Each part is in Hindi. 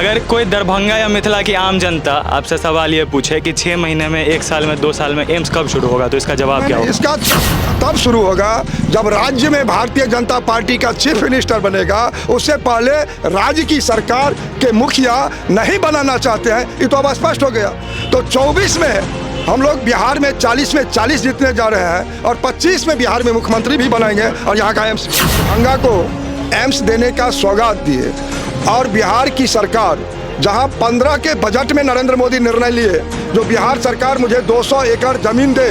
अगर कोई दरभंगा या मिथिला की आम जनता आपसे सवाल ये पूछे कि 6 महीने में, 1 साल में, 2 साल में एम्स कब शुरू होगा, तो इसका जवाब क्या होगा? इसका तब शुरू होगा जब राज्य में भारतीय जनता पार्टी का चीफ मिनिस्टर बनेगा। उससे पहले राज्य की सरकार के मुखिया नहीं बनाना चाहते हैं, ये तो अब स्पष्ट हो गया। तो 24 में हम लोग बिहार में 40 में 40 जीतने जा रहे हैं और 25 में बिहार में मुख्यमंत्री भी बनाएंगे और यहाँ का एम्स, दरभंगा को एम्स देने का सौगात दिए। और बिहार की सरकार जहां 15 के बजट में नरेंद्र मोदी निर्णय लिए जो बिहार सरकार मुझे 200 एकड़ जमीन दे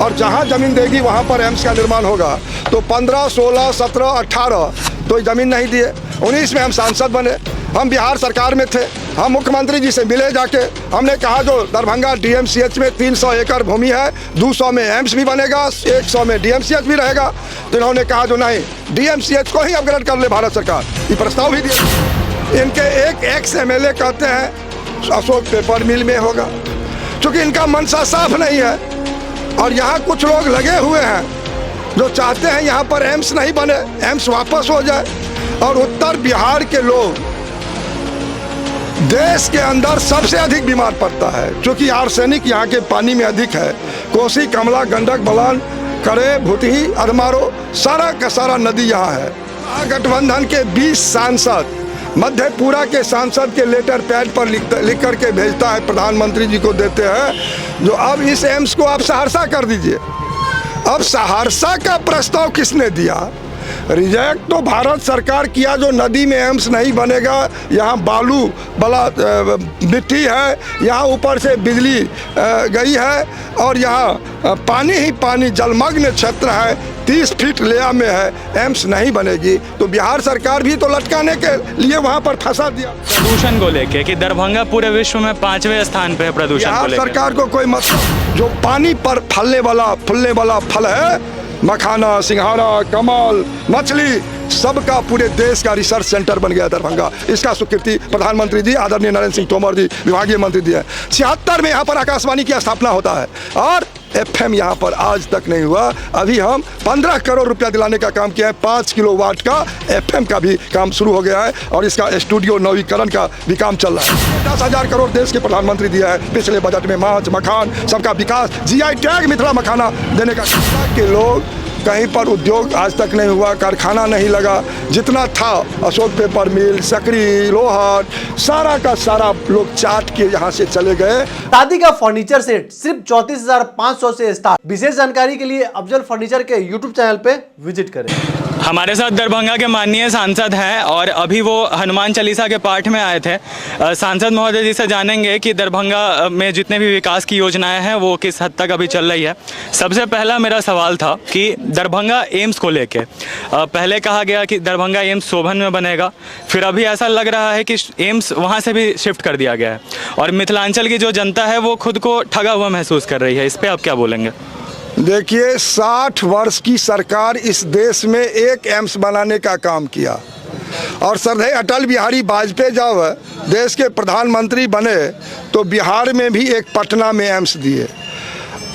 और जहां जमीन देगी वहां पर एम्स का निर्माण होगा, तो 15, 16, 17, 18 तो जमीन नहीं दिए। 19 में हम सांसद बने, हम बिहार सरकार में थे, हम मुख्यमंत्री जी से मिले जाके, हमने कहा जो दरभंगा डीएमसीएच में 300 एकड़ भूमि है, 200 में एम्स भी बनेगा, 100 में डीएमसीएच भी रहेगा। तो इन्होंने कहा जो नहीं, डीएमसीएच को ही अपग्रेड कर ले भारत सरकार, ये प्रस्ताव भी दिया। इनके एक एक्स एमएलए कहते हैं अशोक पेपर मिल में होगा, क्योंकि इनका मंशा साफ नहीं है। और यहाँ कुछ लोग लगे हुए हैं जो चाहते हैं यहाँ पर एम्स नहीं बने, एम्स वापस हो जाए। और उत्तर बिहार के लोग देश के अंदर सबसे अधिक बीमार पड़ता है, क्योंकि आर्सेनिक यहाँ के पानी में अधिक है। कोसी, कमला, गंडक, बलान, करे, भूतही, अधमारो, सारा का सारा नदी यहाँ है। महागठबंधन के 20 सांसद मधेपुरा के सांसद के लेटर पैड पर लिख करके भेजता है, प्रधानमंत्री जी को देते हैं जो अब इस एम्स को आप सहरसा कर दीजिए। अब सहरसा का प्रस्ताव किसने दिया? रिजेक्ट तो भारत सरकार किया जो नदी में एम्स नहीं बनेगा, यहाँ बालू बला मिट्टी है, यहाँ ऊपर से बिजली गई है और यहाँ पानी ही पानी जलमग्न क्षेत्र है, 30 फीट लेया में है, एम्स नहीं बनेगी। तो बिहार सरकार भी तो लटकाने के लिए वहाँ पर फंसा दिया। प्रदूषण को लेके कि दरभंगा पूरे विश्व में 5वें स्थान पे है प्रदूषण को लेके। सरकार को कोई मतलब, जो पानी पर फलने वाला फल है, मखाना, सिंघाड़ा, कमल, मछली, सबका पूरे देश का रिसर्च सेंटर बन गया दरभंगा। इसका स्वीकृति प्रधानमंत्री जी आदरणीय नरेंद्र सिंह तोमर जी विभागीय मंत्री जी है। 76 में यहाँ पर आकाशवाणी की स्थापना होता है और एफएम यहाँ पर आज तक नहीं हुआ। अभी हम 15 करोड़ रुपया दिलाने का काम किया है, 5 किलोवाट का एफएम का भी काम शुरू हो गया है और इसका स्टूडियो नवीकरण का भी काम चल रहा है। 10,000 करोड़ देश के प्रधानमंत्री दिया है पिछले बजट में, माछ, मखान, सबका विकास, जीआई टैग मिथिला मखाना देने का। के लोग कहीं पर उद्योग आज तक नहीं हुआ, कारखाना नहीं लगा, जितना था अशोक पेपर मिल, सकरी, लोहार, सारा का सारा लोग चाट के यहाँ से चले गए। शादी का फर्नीचर सेट सिर्फ 34,500 से स्टार्ट। विशेष जानकारी के लिए अफजल फर्नीचर के यूट्यूब चैनल पे विजिट करें। हमारे साथ दरभंगा के माननीय सांसद हैं और अभी वो हनुमान चालीसा के पाठ में आए थे। सांसद महोदय जी से जानेंगे कि दरभंगा में जितने भी विकास की योजनाएं हैं वो किस हद तक अभी चल रही है। सबसे पहला मेरा सवाल था कि दरभंगा एम्स को लेके पहले कहा गया कि दरभंगा एम्स शोभन में बनेगा, फिर अभी ऐसा लग रहा है कि एम्स वहाँ से भी शिफ्ट कर दिया गया है और मिथिलांचल की जो जनता है वो खुद को ठगा हुआ महसूस कर रही है। इस पर आप क्या बोलेंगे? देखिए, 60 वर्ष की सरकार इस देश में एक एम्स बनाने का काम किया और श्रद्धेय अटल बिहारी वाजपेयी जब देश के प्रधानमंत्री बने तो बिहार में भी एक पटना में एम्स दिए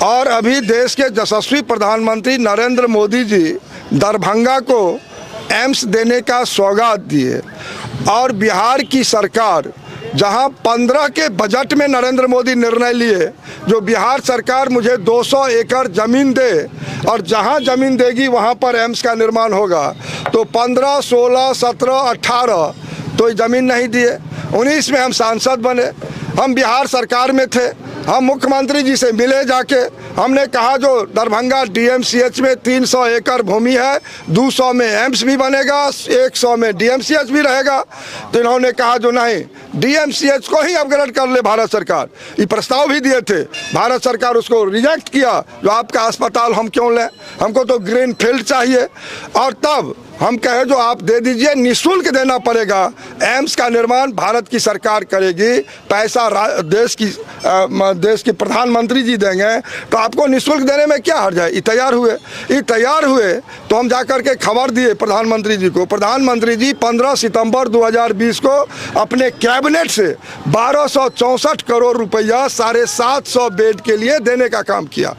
और अभी देश के यशस्वी प्रधानमंत्री नरेंद्र मोदी जी दरभंगा को एम्स देने का सौगात दिए। और बिहार की सरकार जहां 15 के बजट में नरेंद्र मोदी निर्णय लिए जो बिहार सरकार मुझे 200 एकड़ जमीन दे और जहां जमीन देगी वहां पर एम्स का निर्माण होगा, तो 15, 16, 17, 18 तो जमीन नहीं दिए। 19 में हम सांसद बने, हम बिहार सरकार में थे, हम मुख्यमंत्री जी से मिले जाके, हमने कहा जो दरभंगा डीएमसीएच में 300 एकड़ भूमि है, 200 में एम्स भी बनेगा, 100 में डीएमसीएच भी रहेगा। तो इन्होंने कहा जो नहीं, डीएमसीएच को ही अपग्रेड कर ले भारत सरकार, ये प्रस्ताव भी दिए थे। भारत सरकार उसको रिजेक्ट किया, जो आपका अस्पताल हम क्यों लें, हमको तो ग्रीन फील्ड चाहिए। और तब हम कहे जो आप दे दीजिए, निःशुल्क देना पड़ेगा, एम्स का निर्माण भारत की सरकार करेगी, पैसा देश के प्रधानमंत्री जी देंगे, तो आपको निःशुल्क देने में क्या हर्ज है। ये तैयार हुए तो हम जाकर के खबर दिए प्रधानमंत्री जी को। प्रधानमंत्री जी 15 सितंबर 2020 को अपने कैबिनेट से 1264 करोड़ रुपया 750 बेड के लिए देने का काम किया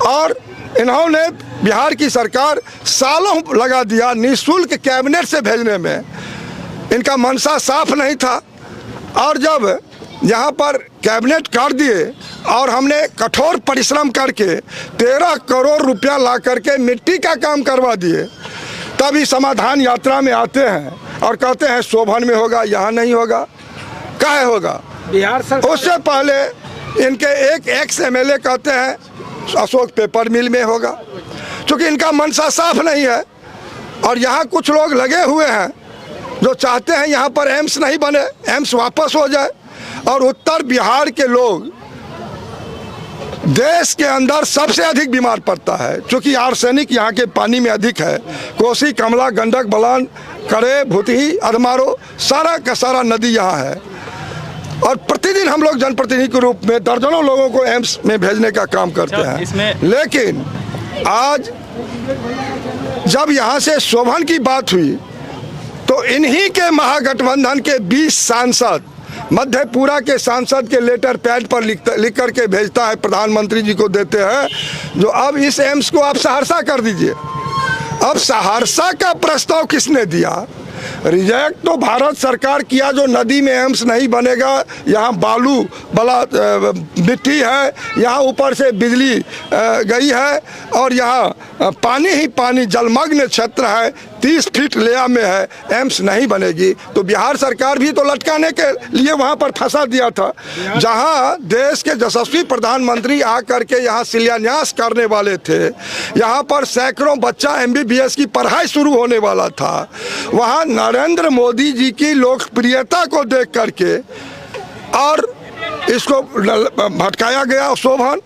और इन्होंने बिहार की सरकार सालों लगा दिया निःशुल्क कैबिनेट से भेजने में। इनका मंशा साफ नहीं था और जब यहाँ पर कैबिनेट कर दिए और हमने कठोर परिश्रम करके 13 करोड़ रुपया ला करके मिट्टी का काम करवा दिए, तब इस समाधान यात्रा में आते हैं और कहते हैं शोभन में होगा, यहाँ नहीं होगा। काहे होगा? बिहार सरकार उससे पहले इनके एक एक्स एमएलए कहते हैं अशोक पेपर मिल में होगा, क्योंकि इनका मनसा साफ नहीं है। और यहाँ कुछ लोग लगे हुए हैं जो चाहते हैं यहाँ पर एम्स नहीं बने, एम्स वापस हो जाए। और उत्तर बिहार के लोग देश के अंदर सबसे अधिक बीमार पड़ता है, क्योंकि आर्सेनिक यहाँ के पानी में अधिक है। कोसी, कमला, गंडक, बलान, करे, भूतही, अधमारो, सारा का सारा नदी यहाँ है। और प्रतिदिन हम लोग जनप्रतिनिधि के रूप में दर्जनों लोगों को एम्स में भेजने का काम करते हैं। लेकिन आज जब यहाँ से शोभन की बात हुई तो इन्हीं के महागठबंधन के 20 सांसद मधेपुरा के सांसद के लेटर पैड पर लिख करके भेजता है, प्रधानमंत्री जी को देते हैं, जो अब इस एम्स को आप सहरसा कर दीजिए। अब सहरसा का प्रस्ताव किसने दिया? रिजेक्ट तो भारत सरकार किया, जो नदी में एम्स नहीं बनेगा, यहाँ बालू बला मिट्टी है, यहाँ ऊपर से बिजली गई है और यहाँ पानी ही पानी जलमग्न क्षेत्र है, 30 फीट लेया में है, एम्स नहीं बनेगी। तो बिहार सरकार भी तो लटकाने के लिए वहाँ पर फंसा दिया था, जहाँ देश के यशस्वी प्रधानमंत्री आकर के यहाँ शिलान्यास करने वाले थे। यहाँ पर सैकड़ों बच्चा MBBS की पढ़ाई शुरू होने वाला था। वहाँ नरेंद्र मोदी जी की लोकप्रियता को देख करके और इसको भटकाया गया शोभन,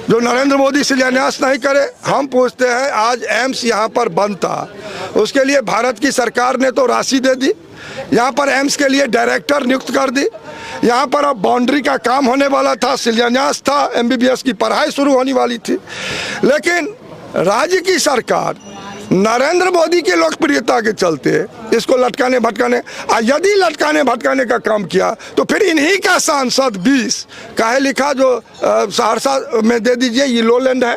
जो नरेंद्र मोदी शिलान्यास नहीं करे। हम पूछते हैं आज एम्स यहाँ पर बनता, उसके लिए भारत की सरकार ने तो राशि दे दी, यहाँ पर एम्स के लिए डायरेक्टर नियुक्त कर दी, यहाँ पर अब बाउंड्री का काम होने वाला था, शिलान्यास था, MBBS की पढ़ाई शुरू होने वाली थी। लेकिन राज्य की सरकार नरेंद्र मोदी की लोकप्रियता के चलते इसको लटकाने भटकाने, यदि लटकाने भटकाने का काम किया तो फिर इन्हीं का सांसद 20 काहे लिखा जो सहरसा में दे दीजिए, ये लोलैंड है।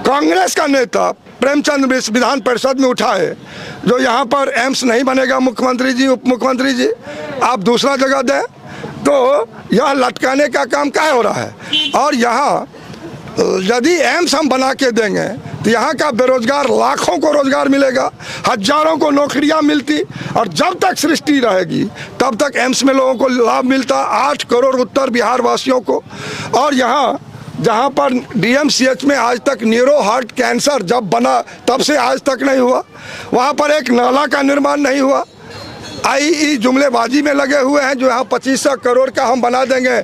कांग्रेस का नेता प्रेमचंद मिश्र विधान परिषद में उठाए जो यहाँ पर एम्स नहीं बनेगा, मुख्यमंत्री जी, उप मुख्यमंत्री जी आप दूसरा जगह दें। तो यह लटकाने का काम क्या हो रहा है? और यहाँ यदि एम्स हम बना के देंगे तो यहाँ का बेरोजगार लाखों को रोजगार मिलेगा, हजारों को नौकरियाँ मिलती, और जब तक सृष्टि रहेगी तब तक एम्स में लोगों को लाभ मिलता, 8 करोड़ उत्तर बिहार वासियों को। और यहाँ जहाँ पर DMCH में आज तक न्यूरो हार्ट कैंसर जब बना तब से आज तक नहीं हुआ, वहाँ पर एक नाला का निर्माण नहीं हुआ। IE जुमलेबाजी में लगे हुए हैं, जो यहाँ 2500 करोड़ का हम बना देंगे,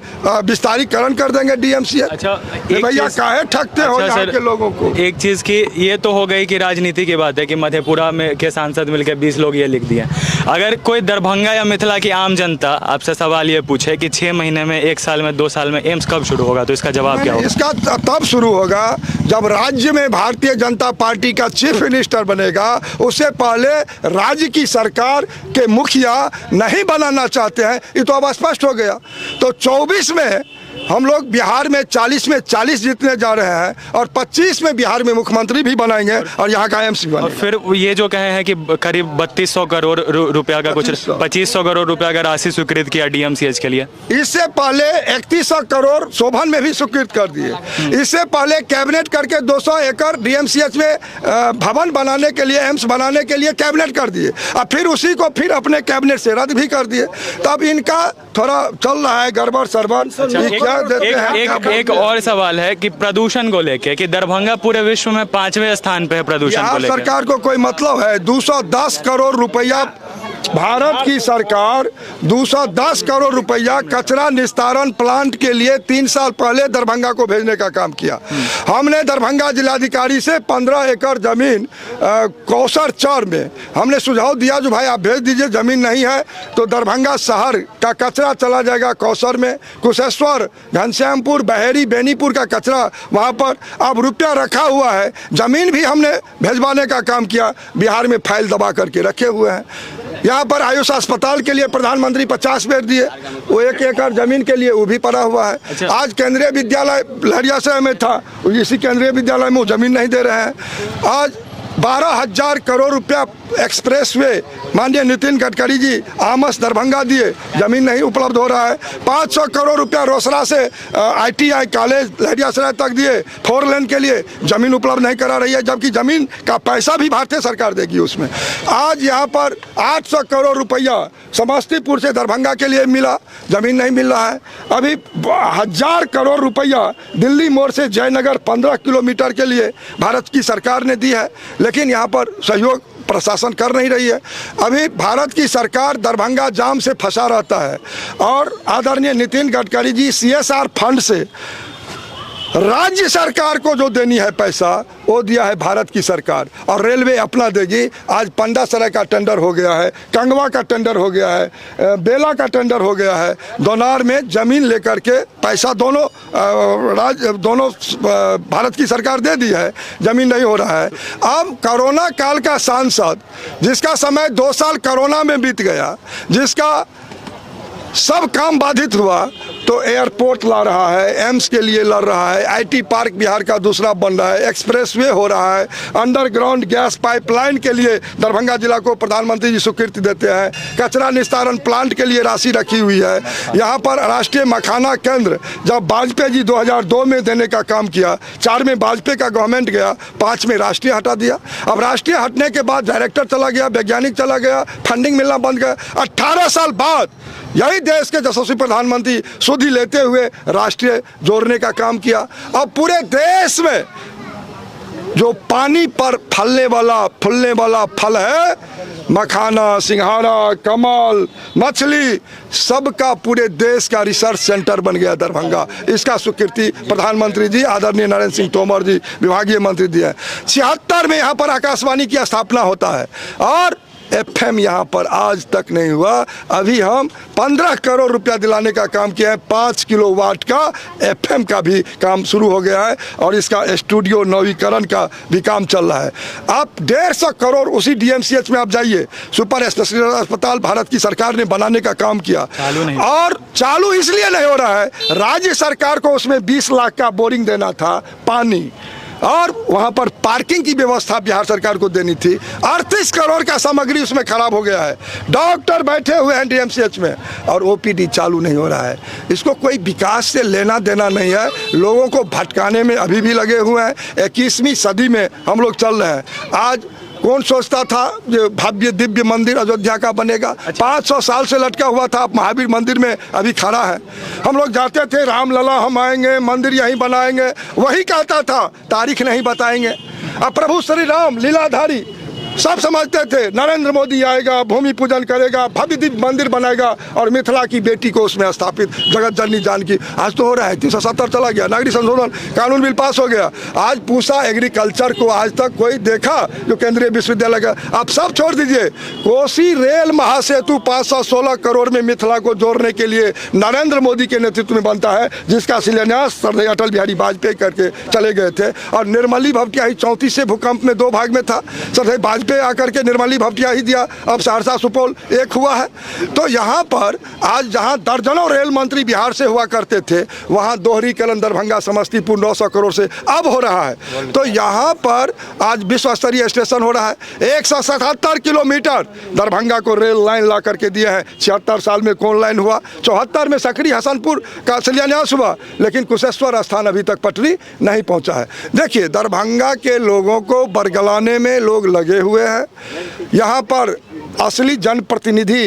विस्तारीकरण कर देंगे DMCH। अच्छा, भैया काहे ठगते हो यहाँ के लोगों को? एक चीज़ की ये तो हो गई कि राजनीति की बात है कि मधेपुरा में के सांसद मिलकर 20 लोग ये लिख दिए। अगर कोई दरभंगा या मिथिला की आम जनता आपसे सवाल ये पूछे कि 6 महीने में, 1 साल में, 2 साल में एम्स कब शुरू होगा, तो इसका जवाब क्या होगा? इसका तब शुरू होगा जब राज्य में भारतीय जनता पार्टी का चीफ मिनिस्टर बनेगा। उससे पहले राज्य की सरकार के मुखिया नहीं बनाना चाहते हैं, ये तो अब स्पष्ट हो गया। तो 24 में हम लोग बिहार में 40 में 40 जीतने जा रहे हैं और 25 में बिहार में मुख्यमंत्री भी बनाएंगे और यहाँ का एम्स भी बनेगा। और फिर ये जो कहे हैं कि करीब 3200 करोड़ रुपया का कुछ 2500 करोड़ रुपया का राशि स्वीकृत किया DMCH के लिए। इससे पहले 3100 करोड़ शोभन में भी स्वीकृत कर दिए। इससे पहले कैबिनेट करके 200 एकड़ DMCH में भवन बनाने के लिए, एम्स बनाने के लिए कैबिनेट कर दिए, और फिर उसी को फिर अपने कैबिनेट से रद्द भी कर दिए। तब इनका थोड़ा चल रहा है गड़बड़ सरबड़। एक और सवाल है कि प्रदूषण को लेके कि दरभंगा पूरे विश्व में 5वें स्थान पे है प्रदूषण को लेके। सरकार को कोई मतलब है? 210 करोड़ रुपया भारत की सरकार 210 करोड़ रुपया कचरा निस्तारण प्लांट के लिए 3 साल पहले दरभंगा को भेजने का काम किया। हमने दरभंगा जिलाधिकारी से 15 एकड़ जमीन कौसर चौर में हमने सुझाव दिया, जो भाई आप भेज दीजिए, जमीन नहीं है तो दरभंगा शहर का कचरा चला जाएगा कौसर में। कुशेश्वर, घनश्यामपुर, बहेरी, बेनीपुर का कचरा वहाँ पर अब रुपया रखा हुआ है। जमीन भी हमने भेजवाने का काम किया, बिहार में फाइल दबा करके रखे हुए हैं। यहाँ पर आयुष अस्पताल के लिए प्रधानमंत्री 50 बेड दिए, वो 1 एकड़ जमीन के लिए वो भी पड़ा हुआ है। अच्छा। आज केंद्रीय विद्यालय लहरियासराय में था, इसी केंद्रीय विद्यालय में वो जमीन नहीं दे रहे हैं। आज 12,000 करोड़ रुपया एक्सप्रेस वे माननीय नितिन गडकरी जी आमस दरभंगा दिए, जमीन नहीं उपलब्ध हो रहा है। 500 करोड़ रुपया रोसड़ा से ITI कॉलेज लहरियासराय तक दिए, 4 लेन के लिए जमीन उपलब्ध नहीं करा रही है, जबकि जमीन का पैसा भी भारतीय सरकार देगी उसमें। आज यहाँ पर 800 करोड़ रुपया समस्तीपुर से दरभंगा के लिए मिला, जमीन नहीं मिल रहा है। अभी 1000 करोड़ रुपया दिल्ली मोड़ से जयनगर 15 किलोमीटर के लिए भारत की सरकार ने दी है, लेकिन यहाँ पर सहयोग प्रशासन कर नहीं रही है। अभी भारत की सरकार दरभंगा जाम से फंसा रहता है और आदरणीय नितिन गडकरी जी CSR फंड से राज्य सरकार को जो देनी है पैसा वो दिया है भारत की सरकार, और रेलवे अपना देगी। आज पंडासराय का टेंडर हो गया है, कंगवा का टेंडर हो गया है, बेला का टेंडर हो गया है। दोनार में जमीन लेकर के पैसा दोनों भारत की सरकार दे दी है, जमीन नहीं हो रहा है। अब कोरोना काल का सांसद जिसका समय 2 साल कोरोना में बीत गया, जिसका सब काम बाधित हुआ, तो एयरपोर्ट ला रहा है, एम्स के लिए लड़ रहा है, IT पार्क बिहार का दूसरा बन रहा है, एक्सप्रेसवे हो रहा है, अंडरग्राउंड गैस पाइपलाइन के लिए दरभंगा जिला को प्रधानमंत्री जी स्वीकृति देते हैं, कचरा निस्तारण प्लांट के लिए राशि रखी हुई है। यहाँ पर राष्ट्रीय मखाना केंद्र जब वाजपेयी जी 2002 में देने का काम किया, 4 में वाजपेयी का गवर्नमेंट गया, 5 में राष्ट्रीय हटा दिया। अब राष्ट्रीय हटने के बाद डायरेक्टर चला गया, वैज्ञानिक चला गया, फंडिंग मिलना बंद गया। 18 साल बाद यही देश के यशस्वी प्रधानमंत्री सुधि लेते हुए राष्ट्रीय जोड़ने का काम किया। अब पूरे देश में जो पानी पर फलने वाला फल है, मखाना, सिंघाड़ा, कमल, मछली, सबका पूरे देश का रिसर्च सेंटर बन गया दरभंगा। इसका स्वीकृति प्रधानमंत्री जी आदरणीय नरेंद्र सिंह तोमर जी विभागीय मंत्री दिए। 76 में यहाँ पर आकाशवाणी की स्थापना होता है और FM यहाँ पर आज तक नहीं हुआ। अभी हम 15 करोड़ रुपया दिलाने का काम किया है, 5 किलोवाट का FM का भी काम शुरू हो गया है और इसका स्टूडियो नवीकरण का भी काम चल रहा है। आप 150 करोड़ उसी DMCH में आप जाइए, सुपर स्पेशलिटी अस्पताल भारत की सरकार ने बनाने का काम किया, और चालू इसलिए नहीं हो रहा है, राज्य सरकार को उसमें 20 लाख का बोरिंग देना था पानी, और वहां पर पार्किंग की व्यवस्था बिहार सरकार को देनी थी। 38 करोड़ का सामग्री उसमें खराब हो गया है, डॉक्टर बैठे हुए हैं DMCH में और OPD चालू नहीं हो रहा है। इसको कोई विकास से लेना देना नहीं है, लोगों को भटकाने में अभी भी लगे हुए हैं। 21वीं सदी में हम लोग चल रहे हैं। आज कौन सोचता था जो भव्य दिव्य मंदिर अयोध्या का बनेगा? 500 साल से लटका हुआ था, महावीर मंदिर में अभी खड़ा है। हम लोग जाते थे, रामलला हम आएंगे, मंदिर यहीं बनाएंगे, वही कहता था, तारीख नहीं बताएंगे। अब प्रभु श्री राम लीलाधारी सब समझते थे नरेंद्र मोदी आएगा, भूमि पूजन करेगा, भव्य दिव्य मंदिर बनाएगा और मिथिला की बेटी को उसमें स्थापित, जगत जननी जानकी। आज तो हो रहा है, 370 चला गया, नागरिक संशोधन कानून बिल पास हो गया। आज पूसा एग्रीकल्चर को आज तक कोई देखा जो केंद्रीय विश्वविद्यालय का? आप सब छोड़ दीजिए, कोसी रेल महासेतु 516 करोड़ में मिथिला को जोड़ने के लिए नरेंद्र मोदी के नेतृत्व में बनता है, जिसका शिलान्यास सरदार अटल बिहारी वाजपेयी करके चले गए थे। और निर्मली भपटियाही 34 भूकंप में 2 भाग में था, सरदार पे आकर के निर्मली भपटिया ही दिया। अब सहरसा सुपौल एक हुआ है। तो यहाँ पर आज जहाँ दर्जनों रेल मंत्री बिहार से हुआ करते थे, वहाँ दोहरीकरण दरभंगा समस्तीपुर 900 करोड़ से अब हो रहा है। तो यहाँ पर आज विश्व स्तरीय स्टेशन हो रहा है। 177 किलोमीटर दरभंगा को रेल लाइन ला करके दिए हैं। 76 साल में कौन लाइन हुआ? 74 में सकरी हसनपुर का शिलान्यास हुआ, लेकिन कुशेश्वर स्थान अभी तक पटरी नहीं पहुँचा है। देखिए, दरभंगा के लोगों को बरगलाने में लोग लगे हुए हैं। यहाँ पर असली जनप्रतिनिधि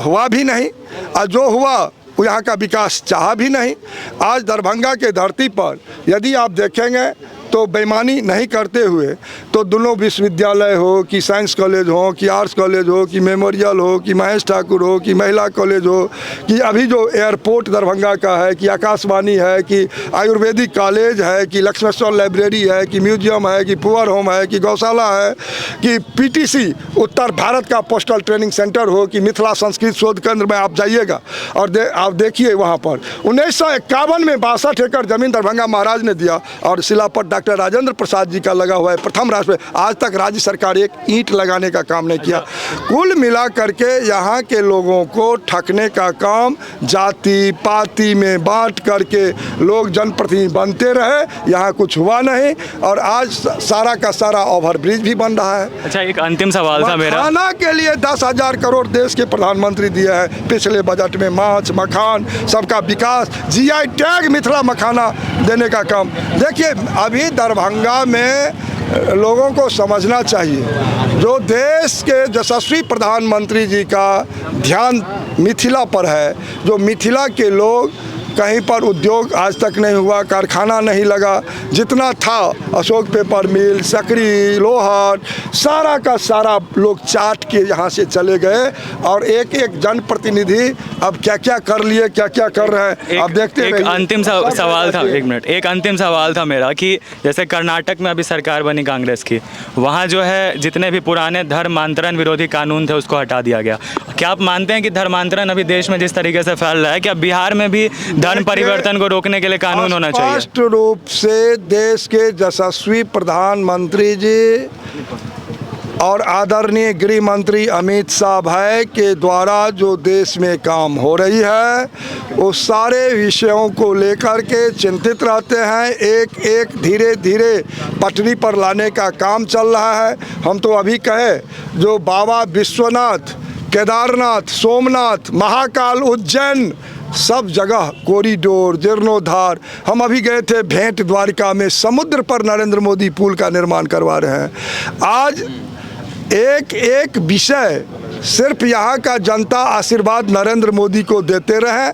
हुआ भी नहीं, और जो हुआ वो यहाँ का विकास चाहा भी नहीं। आज दरभंगा के धरती पर यदि आप देखेंगे तो बेईमानी नहीं करते हुए तो दोनों विश्वविद्यालय हो कि साइंस कॉलेज हो कि आर्ट्स कॉलेज हो कि मेमोरियल हो कि महेश ठाकुर हो कि महिला कॉलेज हो कि अभी जो एयरपोर्ट दरभंगा का है कि आकाशवाणी है कि आयुर्वेदिक कॉलेज है कि लक्ष्मेश्वर लाइब्रेरी है कि म्यूजियम है कि पुअर होम है कि गौशाला है कि PTC उत्तर भारत का पोस्टल ट्रेनिंग सेंटर हो कि मिथिला संस्कृत शोध केंद्र में आप जाइएगा और आप देखिए वहाँ पर 1951 में 62 एकड़ जमीन दरभंगा महाराज ने दिया और शिलापट डॉक्टर राजेंद्र प्रसाद जी का लगा हुआ है, प्रथम राष्ट्रपति। आज तक राज्य सरकार एक ईंट लगाने का काम नहीं किया। कुल मिला करके यहाँ के लोगों को ठगने का काम, जाति पाति में बांट करके लोग जनप्रतिनिधि बनते रहे, यहाँ कुछ हुआ नहीं। और आज सारा का सारा ओवरब्रिज भी बन रहा है। अच्छा, एक अंतिम सवाल था मेरा। मखाना के लिए 10,000 करोड़ देश के प्रधानमंत्री दिए हैं पिछले बजट में। माछ मखान सबका विकास, जीआई टैग मिथिला मखाना देने का काम। देखिए, अभी दरभंगा में लोगों को समझना चाहिए, जो देश के यशस्वी प्रधानमंत्री जी का ध्यान मिथिला पर है, जो मिथिला के लोग, कहीं पर उद्योग आज तक नहीं हुआ, कारखाना नहीं लगा, जितना था अशोक पेपर मिल, सकरी, लोहाट, सारा का सारा लोग चाट के यहाँ से चले गए। और एक एक जनप्रतिनिधि अब क्या क्या कर लिए, क्या क्या कर रहे हैं, अब देखते एक रहिए। अंतिम सवाल था, एक मिनट, एक अंतिम सवाल था मेरा कि जैसे कर्नाटक में अभी सरकार बनी कांग्रेस की, वहाँ जो है जितने भी पुराने धर्मांतरण विरोधी कानून थे उसको हटा दिया गया। क्या आप मानते हैं कि धर्मांतरण अभी देश में जिस तरीके से फैल रहा है, क्या बिहार में भी धर्म परिवर्तन को रोकने के लिए कानून होना चाहिए? स्पष्ट रूप से देश के यशस्वी प्रधानमंत्री जी और आदरणीय गृह मंत्री अमित शाह भाई के द्वारा जो देश में काम हो रही है, उस सारे विषयों को लेकर के चिंतित रहते हैं। एक एक धीरे धीरे पटरी पर लाने का काम चल रहा है। हम तो अभी कहे, जो बाबा विश्वनाथ, केदारनाथ, सोमनाथ, महाकाल, उज्जैन, सब जगह कॉरिडोर, जीर्णोद्धार। हम अभी गए थे भेंट द्वारिका में, समुद्र पर नरेंद्र मोदी पुल का निर्माण करवा रहे हैं। आज एक एक विषय सिर्फ यहाँ का जनता आशीर्वाद नरेंद्र मोदी को देते रहे।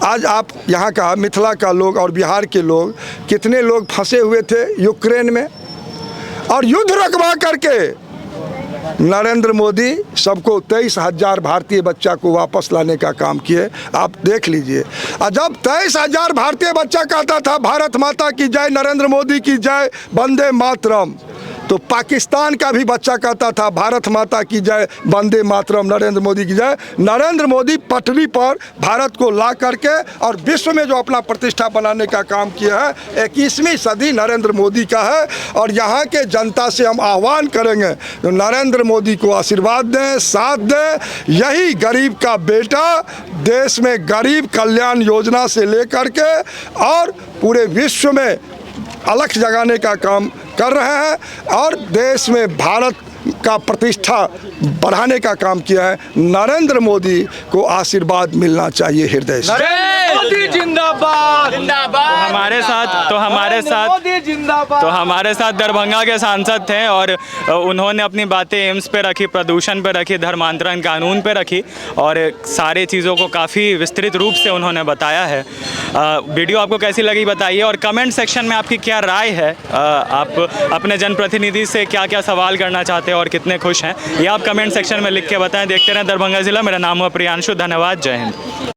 आज आप यहाँ का मिथिला का लोग और बिहार के लोग, कितने लोग फंसे हुए थे यूक्रेन में, और युद्ध रखवा करके नरेंद्र मोदी सबको 23,000 भारतीय बच्चा को वापस लाने का काम किए। आप देख लीजिए, और जब 23,000 भारतीय बच्चा कहता था भारत माता की जय, नरेंद्र मोदी की जय, वंदे मातरम, तो पाकिस्तान का भी बच्चा कहता था भारत माता की जय, वंदे मातरम, नरेंद्र मोदी की जय। नरेंद्र मोदी पटरी पर भारत को ला करके और विश्व में जो अपना प्रतिष्ठा बनाने का काम किया है, 21वीं सदी नरेंद्र मोदी का है। और यहाँ के जनता से हम आह्वान करेंगे, तो नरेंद्र मोदी को आशीर्वाद दें, साथ दें। यही गरीब का बेटा देश में गरीब कल्याण योजना से लेकर के और पूरे विश्व में अलख जगाने का काम कर रहे हैं और देश में भारत का प्रतिष्ठा बढ़ाने का काम किया है। नरेंद्र मोदी को आशीर्वाद मिलना चाहिए हृदय से। मोदी जिंदाबाद जिंदाबाद। हमारे साथ दरभंगा के सांसद थे और उन्होंने अपनी बातें एम्स पे रखी, प्रदूषण पे रखी, धर्मांतरण कानून पे रखी और सारे चीज़ों को काफ़ी विस्तृत रूप से उन्होंने बताया है। वीडियो आपको कैसी लगी बताइए और कमेंट सेक्शन में आपकी क्या राय है। आप अपने जनप्रतिनिधि से क्या क्या सवाल करना चाहते हैं और कितने खुश हैं, ये आप कमेंट सेक्शन में लिख के बताएं। देखते रहें दरभंगा जिला। मेरा नाम है प्रियांशु। धन्यवाद। जय हिंद।